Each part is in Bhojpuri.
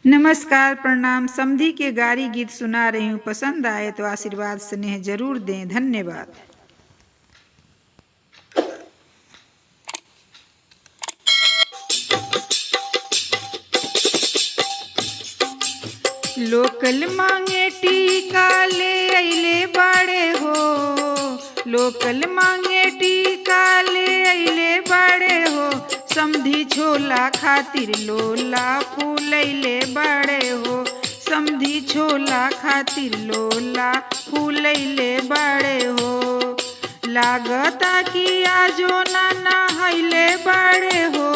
नमस्कार, प्रणाम। समधी के गारी गीत सुना रही हूँ। पसंद आए तो आशीर्वाद स्नेह जरूर दें। धन्यवाद। लोकल मांगे टीका ले अइले बाड़े हो। लोकल मांगे टीका ले अइले बाड़े हो। समधी छोला खातिर लोला फूलैले बाड़े हो। समधी छोला खातिर लोला फूलैले बाड़े हो। लागता कि आजो ना नहैले बाड़े हो।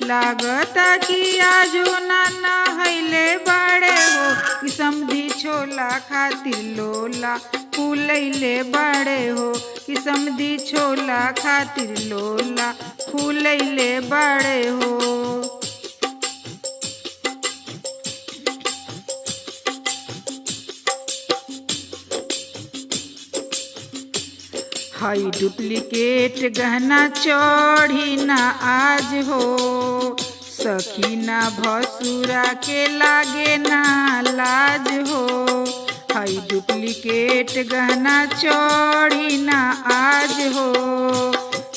लागता कि आजो ना नहैले बाड़े हो। कि समधी छोला खातिर लोला फूलैले बाड़े हो। कि समधी छोला खातिर लोला फूलैले बाड़े हो। हई डुप्लीकेट गहना चढ़ी ना आज हो। सखी ना भसुरा के लागे ना लाज हो। हई डुप्लीकेट गहना चढ़ी ना आज हो।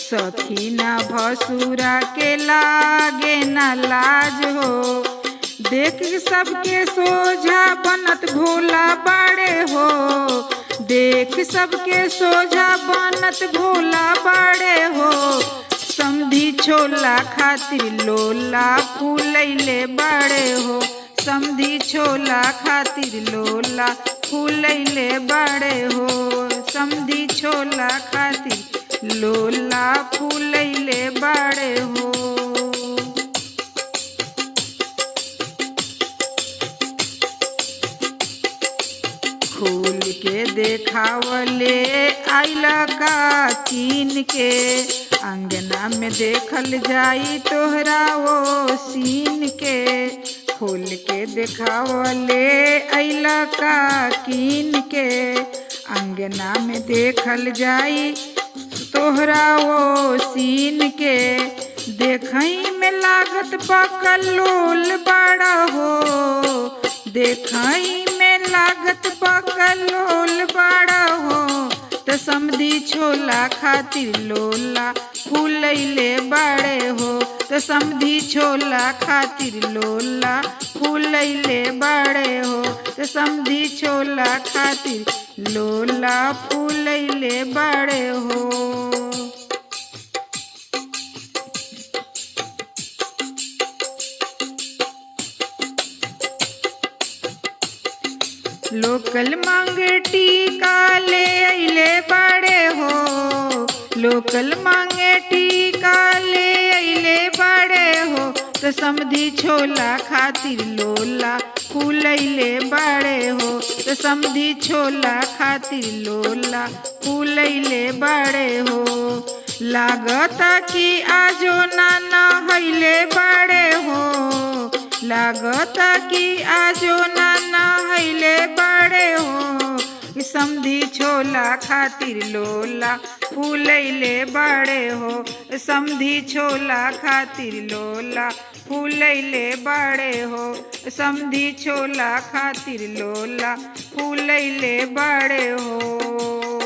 सखी ना भसुरा के लागे ना लाज हो। देख सबके सोझा बनत भोला बाड़े हो। देख सबके सोझा बनत भोला बाड़े हो। समधी छोला खातिर लोला फूलैले बाड़े हो। समधी छोला खातिर लोला फूलैले बाड़े हो। समधी छोला खातिर लोला फूलैले बाड़े हो। खोल के देखावले आइला का कीन के। अंगना में देखल जाई तोहरा वो सीन के। खोल के देखावले आइला का कीन के। अंगना में देखल जाई तोहरा वो सीन के। देखई में लागत बकलोल बड़ा हो। देखई में लागत बकलोल बड़ा हो। त समधी छोला खातिर लोला फूलैले बाड़े हो। त समधी छोला खातिर लोला फूलैले बाड़े हो। त समधी छोला खातिर लोला फूलैले बाड़े हो। लोकल मांगे टीका ले अइले बाड़े हो। लोकल मांगे टीका ले अइले बाड़े हो। त समधी छोला खातिर लोला फूलैले बाड़े हो। त समधी छोला खातिर लोला फूलैले बाड़े हो। लागता कि आजो ना नहैले बाड़े हो। लागता कि आजो ना नहैले बाड़े हो। कि समधी छोला खातिर लोला फूलैले बाड़े हो। समधी छोला खातिर लोला फूलैले बाड़े हो। समधी छोला खातिर लोला फूलैले बाड़े हो।